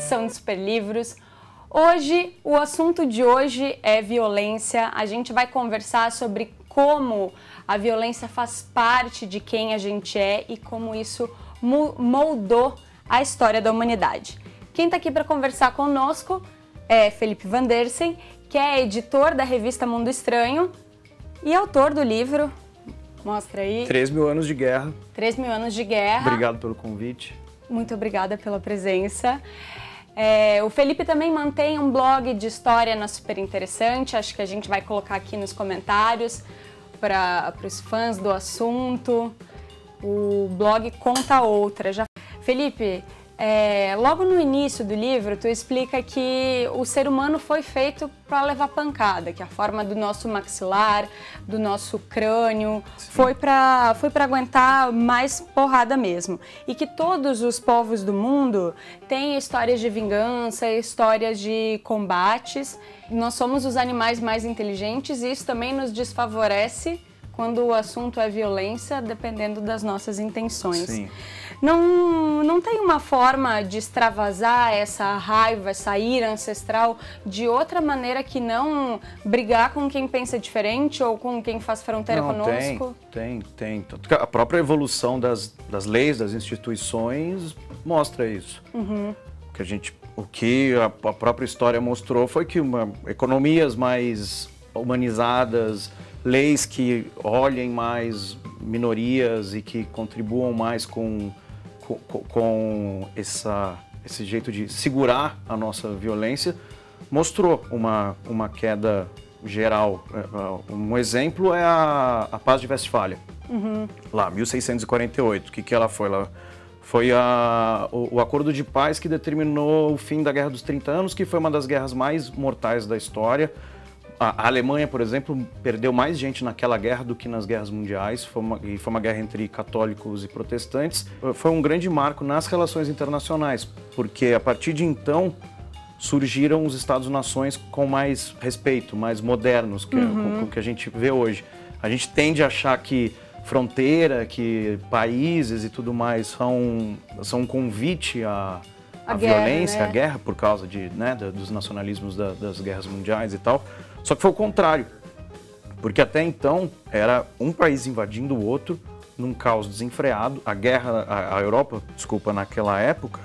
edição de Super Livros. Hoje, o assunto de hoje é violência. A gente vai conversar sobre como a violência faz parte de quem a gente é e como isso moldou a história da humanidade. Quem está aqui para conversar conosco é Felipe Vandersen, que é editor da revista Mundo Estranho e autor do livro, mostra aí. 3.000 anos de guerra. 3.000 anos de guerra. Obrigado pelo convite. Muito obrigada pela presença. O Felipe também mantém um blog de história na Super Interessante, acho que a gente vai colocar aqui nos comentários para os fãs do assunto. O blog Conta Outra. Felipe, logo no início do livro, tu explica que o ser humano foi feito para levar pancada, que a forma do nosso maxilar, do nosso crânio, foi para aguentar mais porrada mesmo. E que todos os povos do mundo têm histórias de vingança, histórias de combates. Nós somos os animais mais inteligentes e isso também nos desfavorece quando o assunto é violência, dependendo das nossas intenções. Sim. Não tem uma forma de extravasar essa raiva, essa ira ancestral de outra maneira que não brigar com quem pensa diferente ou com quem faz fronteira conosco? Tem. A própria evolução das leis, das instituições mostra isso. Uhum. O que a própria história mostrou foi que economias mais humanizadas, leis que olhem mais minorias e que contribuam mais com esse jeito de segurar a nossa violência, mostrou uma queda geral. Um exemplo é a Paz de Westfália, lá, 1648. O que ela foi? Ela foi o acordo de paz que determinou o fim da Guerra dos 30 Anos, que foi uma das guerras mais mortais da história. A Alemanha, por exemplo, perdeu mais gente naquela guerra do que nas guerras mundiais, foi uma guerra entre católicos e protestantes. Foi um grande marco nas relações internacionais, porque a partir de então surgiram os Estados-nações com mais respeito, mais modernos, que é o que a gente vê hoje. A gente tende a achar que fronteira, que países e tudo mais são um convite à violência, à guerra, por causa dos nacionalismos das guerras mundiais e tal. Só que foi o contrário, porque até então era um país invadindo o outro num caos desenfreado. A Europa, naquela época,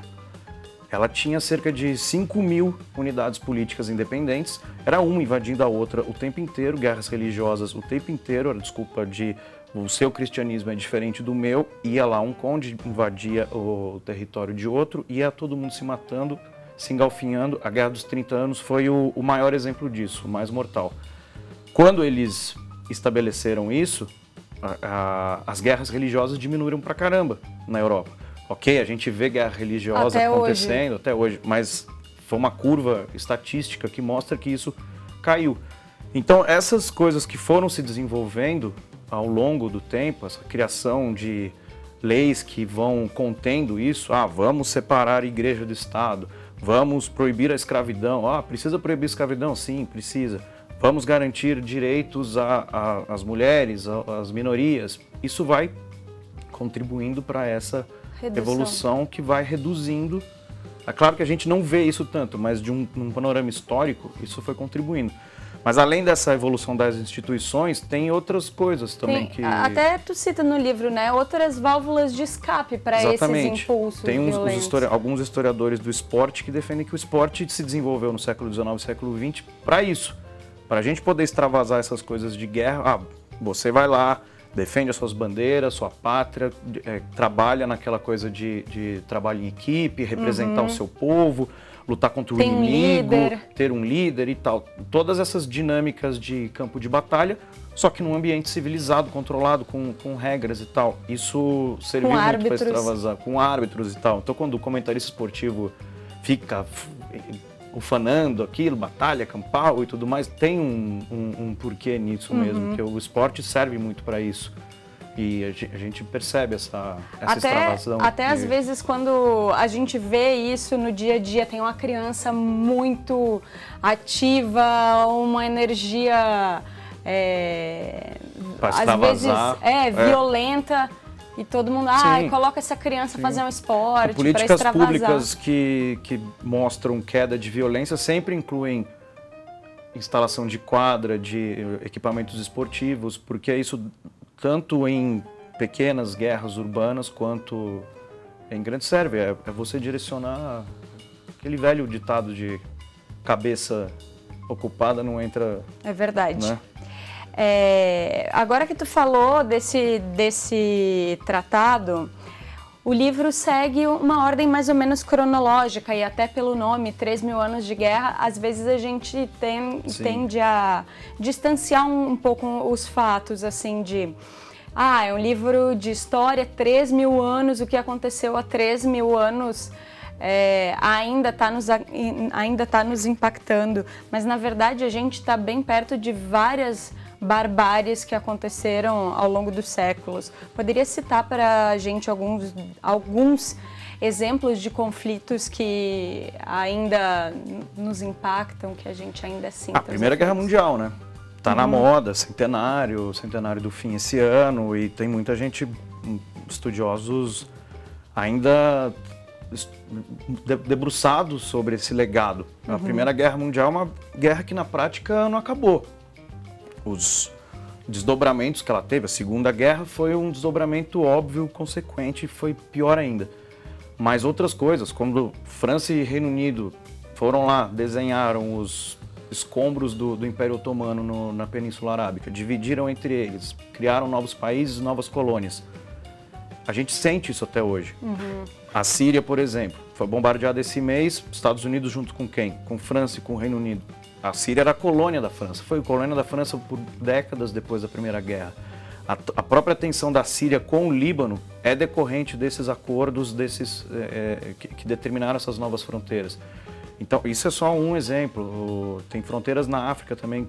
ela tinha cerca de 5.000 unidades políticas independentes, era uma invadindo a outra o tempo inteiro, guerras religiosas o tempo inteiro, era desculpa de o seu cristianismo é diferente do meu, ia lá um conde, invadia o território de outro, ia todo mundo se matando, se engalfinhando. A Guerra dos 30 Anos foi o maior exemplo disso, o mais mortal. Quando eles estabeleceram isso, as guerras religiosas diminuíram pra caramba na Europa. Ok, a gente vê guerra religiosa acontecendo até hoje, mas foi uma curva estatística que mostra que isso caiu. Então, essas coisas que foram se desenvolvendo ao longo do tempo, essa criação de leis que vão contendo isso, vamos separar a igreja do Estado, vamos proibir a escravidão. Precisa proibir a escravidão? Sim, precisa. Vamos garantir direitos às mulheres, às minorias. Isso vai contribuindo para essa evolução que vai reduzindo. É claro que a gente não vê isso tanto, mas num panorama histórico, isso foi contribuindo. Mas além dessa evolução das instituições, tem outras coisas também que... Até tu cita no livro, né? Outras válvulas de escape para esses impulsos violentos. Tem alguns historiadores do esporte que defendem que o esporte se desenvolveu no século XIX e século XX para isso. Para a gente poder extravasar essas coisas de guerra, você vai lá, defende as suas bandeiras, sua pátria, trabalha naquela coisa de trabalho em equipe, representar o seu povo, lutar contra o inimigo, ter um líder e tal. Todas essas dinâmicas de campo de batalha, só que num ambiente civilizado, controlado, com regras e tal. Isso serviu muito para extravasar, com árbitros e tal. Então, quando o comentarista esportivo fica ufanando aquilo, batalha campal e tudo mais, tem um porquê nisso mesmo, porque o esporte serve muito para isso. E a gente percebe essa extravasão. Até às vezes quando a gente vê isso no dia a dia, tem uma criança muito ativa, uma energia às vezes violenta. E todo mundo, coloca essa criança a fazer um esporte, para políticas extravasar. públicas que mostram queda de violência sempre incluem instalação de quadra, de equipamentos esportivos, porque isso tanto em pequenas guerras urbanas quanto em grandes serve. É você direcionar aquele velho ditado de cabeça ocupada não entra... É verdade. Né? Agora que tu falou desse tratado, o livro segue uma ordem mais ou menos cronológica e até pelo nome, 3.000 anos de guerra, às vezes a gente tende a distanciar um pouco os fatos, assim, é um livro de história, 3.000 anos, o que aconteceu há 3.000 anos ainda está nos impactando, mas na verdade a gente está bem perto de várias barbáries que aconteceram ao longo dos séculos. Poderia citar para a gente alguns exemplos de conflitos que ainda nos impactam, que a gente ainda sinta? A Primeira Guerra Mundial, né? Tá na moda, centenário do fim esse ano, e tem muita gente, estudiosos, ainda debruçados sobre esse legado. A Primeira Guerra Mundial é uma guerra que na prática não acabou. Os desdobramentos que ela teve, a Segunda Guerra foi um desdobramento óbvio, consequente, e foi pior ainda. Mas outras coisas, quando França e Reino Unido foram lá, desenharam os escombros do Império Otomano na Península Arábica, dividiram entre eles, criaram novos países, novas colônias. A gente sente isso até hoje. A Síria, por exemplo, foi bombardeada esse mês, Estados Unidos junto com quem? Com França e com o Reino Unido. A Síria era a colônia da França, foi colônia da França por décadas depois da Primeira Guerra. A própria tensão da Síria com o Líbano é decorrente desses acordos, que determinaram essas novas fronteiras. Então, isso é só um exemplo. Tem fronteiras na África também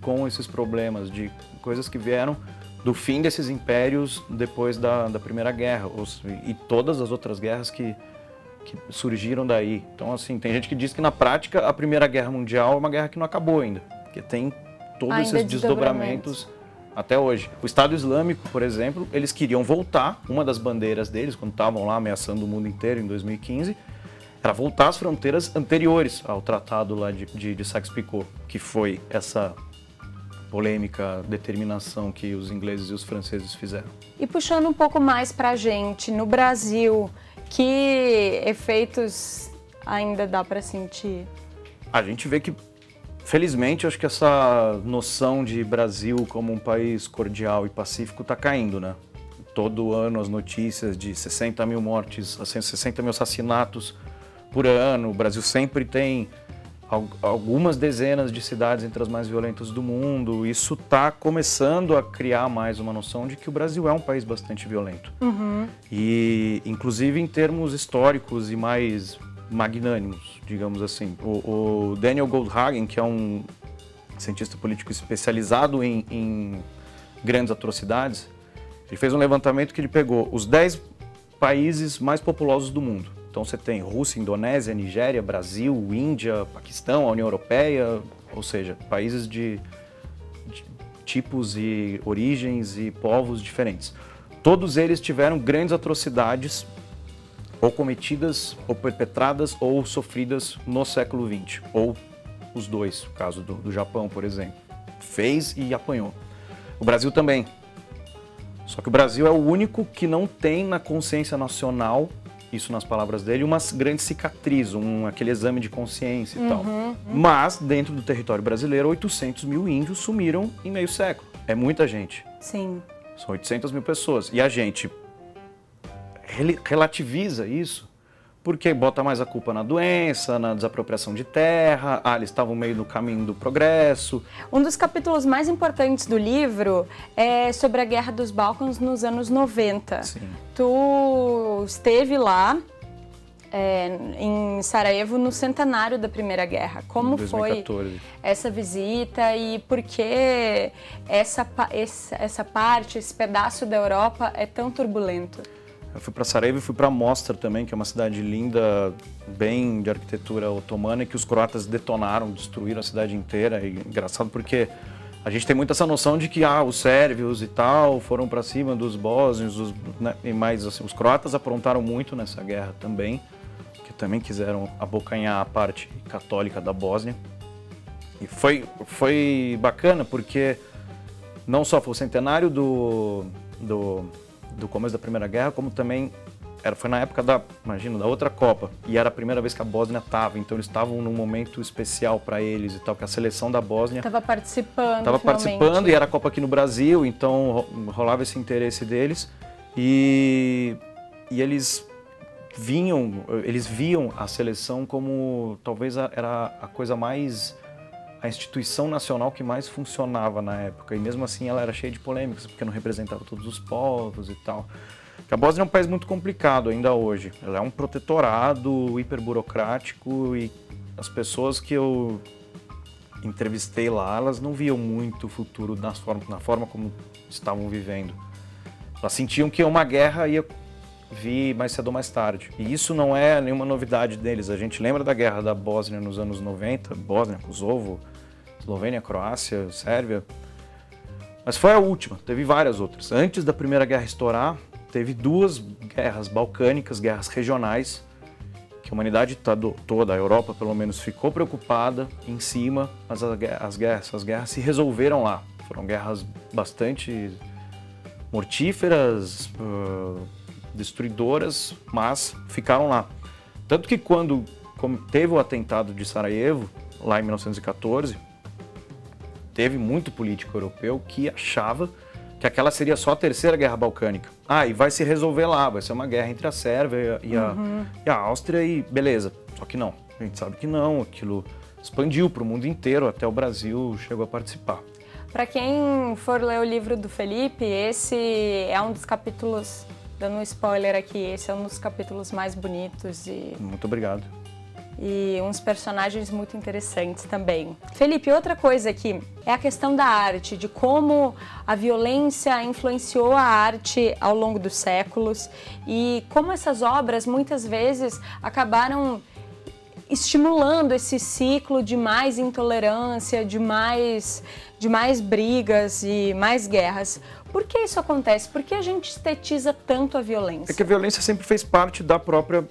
com esses problemas, de coisas que vieram do fim desses impérios depois da Primeira Guerra, e todas as outras guerras que surgiram daí. Então, assim, tem gente que diz que na prática a Primeira Guerra Mundial é uma guerra que não acabou ainda, porque tem todos esses desdobramentos até hoje. O Estado Islâmico, por exemplo, eles queriam voltar, uma das bandeiras deles, quando estavam lá ameaçando o mundo inteiro em 2015, era voltar às fronteiras anteriores ao tratado lá de Sykes-Picot, que foi essa polêmica determinação que os ingleses e os franceses fizeram. E puxando um pouco mais para a gente, no Brasil, que efeitos ainda dá para sentir? A gente vê que, felizmente, acho que essa noção de Brasil como um país cordial e pacífico está caindo, né? Todo ano as notícias de 60 mil mortes, 60 mil assassinatos por ano. O Brasil sempre tem algumas dezenas de cidades entre as mais violentas do mundo. Isso está começando a criar mais uma noção de que o Brasil é um país bastante violento. E, inclusive, em termos históricos e mais magnânimos, digamos assim. O Daniel Goldhagen, que é um cientista político especializado em grandes atrocidades, ele fez um levantamento que ele pegou os 10 países mais populosos do mundo. Então você tem Rússia, Indonésia, Nigéria, Brasil, Índia, Paquistão, a União Europeia, ou seja, países de tipos e origens e povos diferentes. Todos eles tiveram grandes atrocidades ou cometidas, ou perpetradas, ou sofridas no século XX, ou os dois, o caso do Japão, por exemplo. Fez e apanhou. O Brasil também. Só que o Brasil é o único que não tem na consciência nacional, isso nas palavras dele, uma grande cicatriz, aquele exame de consciência e tal. Mas, dentro do território brasileiro, 800 mil índios sumiram em meio século. É muita gente. Sim. São 800 mil pessoas. E a gente relativiza isso porque bota mais a culpa na doença, na desapropriação de terra, eles estavam meio no caminho do progresso. Um dos capítulos mais importantes do livro é sobre a Guerra dos Balcãs nos anos 90. Sim. Tu esteve lá em Sarajevo no centenário da Primeira Guerra. Como 2014. Foi essa visita e por que essa parte, esse pedaço da Europa é tão turbulento? Eu fui para Sarajevo e fui para Mostar também, que é uma cidade linda, bem de arquitetura otomana, que os croatas detonaram, destruíram a cidade inteira. E engraçado porque A gente tem muito essa noção de que os sérvios e tal foram para cima dos bósnios, né, e mais assim, os croatas aprontaram muito nessa guerra também, que também quiseram abocanhar a parte católica da Bósnia. E foi bacana porque não só foi o centenário do começo da Primeira Guerra, como também foi na época da outra Copa, e era a primeira vez que a Bósnia estava, então eles estavam num momento especial para eles e tal, que a seleção da Bósnia estava participando e era a Copa aqui no Brasil, então rolava esse interesse deles, e eles viam a seleção como talvez era a coisa mais, a instituição nacional que mais funcionava na época, e mesmo assim ela era cheia de polêmicas, porque não representava todos os povos e tal. A Bósnia é um país muito complicado ainda hoje. Ela é um protetorado hiperburocrático e as pessoas que eu entrevistei lá, elas não viam muito o futuro na forma como estavam vivendo. Elas sentiam que uma guerra ia vir mais cedo ou mais tarde. E isso não é nenhuma novidade deles. A gente lembra da guerra da Bósnia nos anos 90, Bósnia, Kosovo, Eslovênia, Croácia, Sérvia. Mas foi a última, teve várias outras. Antes da Primeira Guerra estourar, teve 2 guerras balcânicas, guerras regionais, que a humanidade toda, a Europa pelo menos, ficou preocupada em cima, mas essas guerras se resolveram lá. Foram guerras bastante mortíferas, destruidoras, mas ficaram lá. Tanto que quando teve o atentado de Sarajevo, lá em 1914, teve muito político europeu que achava que aquela seria só a terceira guerra balcânica. E vai se resolver lá, vai ser uma guerra entre a Sérvia e a Áustria e beleza. Só que não, a gente sabe que não, aquilo expandiu para o mundo inteiro, até o Brasil chegou a participar. Para quem for ler o livro do Felipe, esse é um dos capítulos, dando um spoiler aqui, esse é um dos capítulos mais bonitos. Muito obrigado. E uns personagens muito interessantes também. Felipe, outra coisa aqui é a questão da arte, de como a violência influenciou a arte ao longo dos séculos e como essas obras muitas vezes acabaram estimulando esse ciclo de mais intolerância, de mais brigas e mais guerras. Por que isso acontece? Por que a gente estetiza tanto a violência? É que a violência sempre fez parte da própria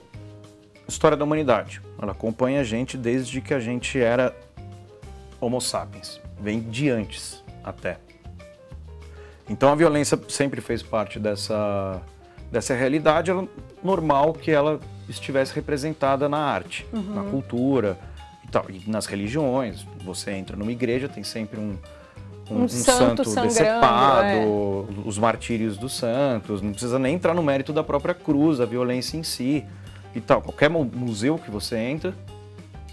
história da humanidade. Ela acompanha a gente desde que a gente era Homo sapiens. Vem de antes até. Então a violência sempre fez parte dessa realidade. Era normal que ela estivesse representada na arte, na cultura e tal. E nas religiões. Você entra numa igreja, tem sempre um santo decepado, os martírios dos santos. Não precisa nem entrar no mérito da própria cruz, a violência em si. E tal, qualquer museu que você entra,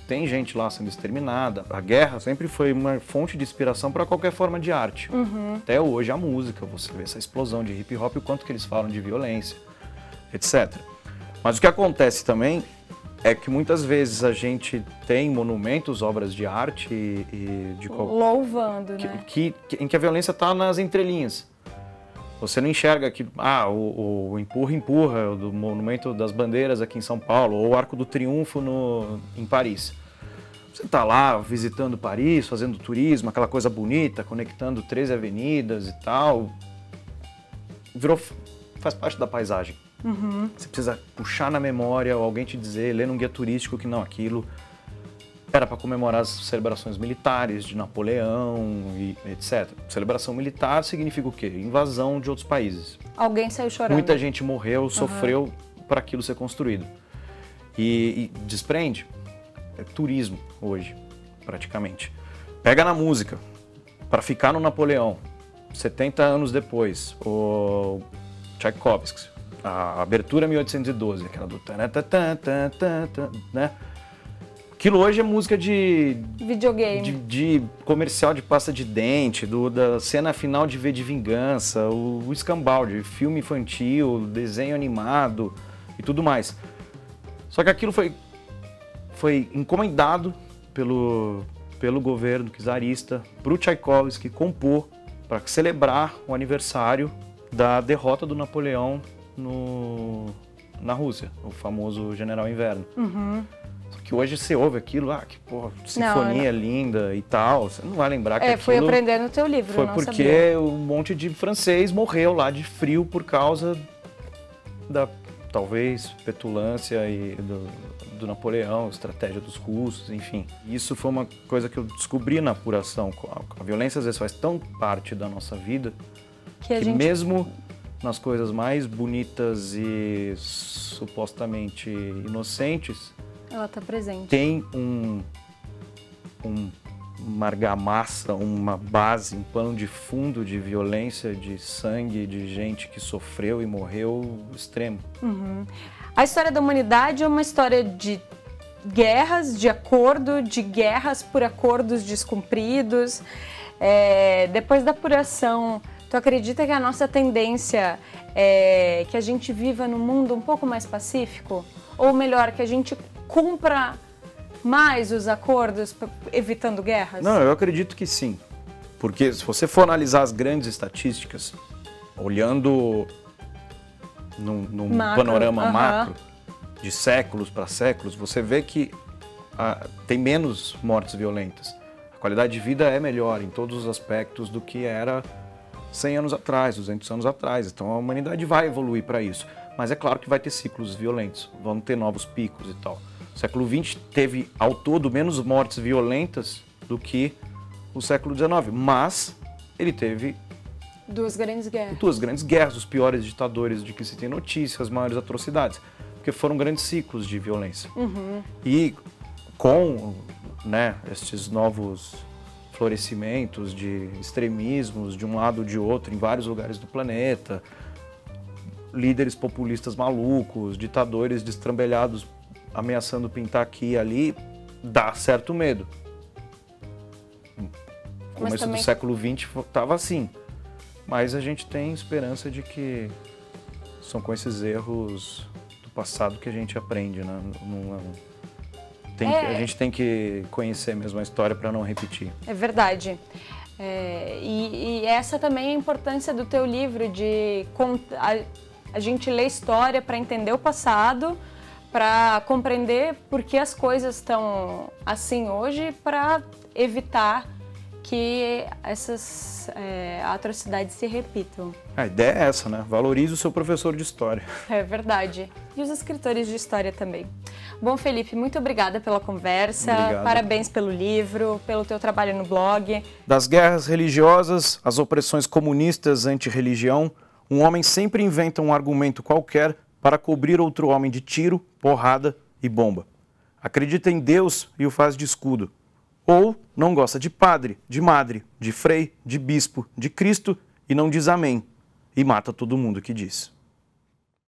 tem gente lá sendo exterminada. A guerra sempre foi uma fonte de inspiração para qualquer forma de arte. Até hoje a música, você vê essa explosão de hip hop, o quanto que eles falam de violência, etc. Mas o que acontece também é que muitas vezes a gente tem monumentos, obras de arte louvando, né? Em que a violência está nas entrelinhas. Você não enxerga que o empurra, do Monumento das Bandeiras aqui em São Paulo, ou o Arco do Triunfo em Paris. Você está lá visitando Paris, fazendo turismo, aquela coisa bonita, conectando 13 avenidas e tal. Faz parte da paisagem. Você precisa puxar na memória, ou alguém te dizer, ler num guia turístico que não, aquilo era para comemorar as celebrações militares de Napoleão e etc. Celebração militar significa o quê? Invasão de outros países. Alguém saiu chorando. Muita gente morreu, sofreu para aquilo ser construído. E desprende, é turismo hoje, praticamente. Pega na música, para ficar no Napoleão, 70 anos depois, o Tchaikovsky, a abertura 1812, aquela do... né? Aquilo hoje é música de videogame, de comercial de pasta de dente, da cena final de V de Vingança, o escambau de filme infantil, desenho animado e tudo mais. Só que aquilo foi encomendado pelo governo czarista para o Tchaikovsky compor para celebrar o aniversário da derrota do Napoleão na Rússia, o famoso General Inverno. que hoje você ouve aquilo, que porra, sinfonia linda e tal, você não vai lembrar que aquilo... Fui aprender no teu livro, foi não porque sabia. um monte de francês morreu lá de frio por causa da, talvez, petulância e do Napoleão, estratégia dos russos, enfim. Isso foi uma coisa que eu descobri na apuração. A violência às vezes faz tão parte da nossa vida que mesmo nas coisas mais bonitas e supostamente inocentes, ela está presente. Tem uma argamassa, uma base, um pano de fundo de violência, de sangue, de gente que sofreu e morreu extremo. Uhum. A história da humanidade é uma história de guerras, de acordo, de guerras por acordos descumpridos. Depois da apuração, tu acredita que a nossa tendência é que a gente viva num mundo um pouco mais pacífico? Ou melhor, que a gente cumpra mais os acordos evitando guerras? Não, eu acredito que sim. Porque se você for analisar as grandes estatísticas, olhando num panorama macro, de séculos para séculos, você vê que tem menos mortes violentas. A qualidade de vida é melhor em todos os aspectos do que era 100 anos atrás, 200 anos atrás. Então a humanidade vai evoluir para isso. Mas é claro que vai ter ciclos violentos, vão ter novos picos e tal. O século XX teve, ao todo, menos mortes violentas do que o século XIX, mas ele teve duas grandes guerras, os piores ditadores de que se tem notícia, as maiores atrocidades, porque foram grandes ciclos de violência. Uhum. E com estes novos florescimentos de extremismos de um lado ou de outro em vários lugares do planeta, líderes populistas malucos, ditadores destrambelhados ameaçando pintar aqui e ali, dá certo medo. No começo do século XX estava assim, mas a gente tem esperança de que são com esses erros do passado que a gente aprende, né? A gente tem que conhecer mesmo a história para não repetir. É verdade. E essa também é a importância do teu livro, de a gente ler história para entender o passado, para compreender por que as coisas estão assim hoje, para evitar que essas atrocidades se repitam. A ideia é essa, né? Valorize o seu professor de história. É verdade. E os escritores de história também. Bom, Felipe, muito obrigada pela conversa. Obrigado. Parabéns pelo livro, pelo teu trabalho no blog. Das guerras religiosas, às opressões comunistas anti-religião, um homem sempre inventa um argumento qualquer para cobrir outro homem de tiro, porrada e bomba. Acredita em Deus e o faz de escudo. Ou não gosta de padre, de madre, de frei, de bispo, de Cristo e não diz amém. E mata todo mundo que diz.